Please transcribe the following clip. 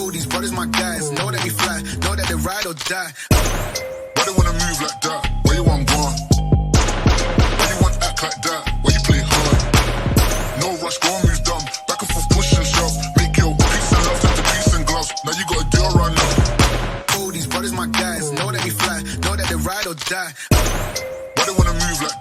All these brothers my guys, know that we fly, know that they ride or die. Why they wanna move like that? Where you want gone? Why you want act like that? Why you play hard? No rush, go and move dumb. Back and forth, push and shove. Make your peace and love turn to peace and gloves. Now you got a deal run up. All these brothers my guys, know that we fly, know that they ride or die. Why they wanna move like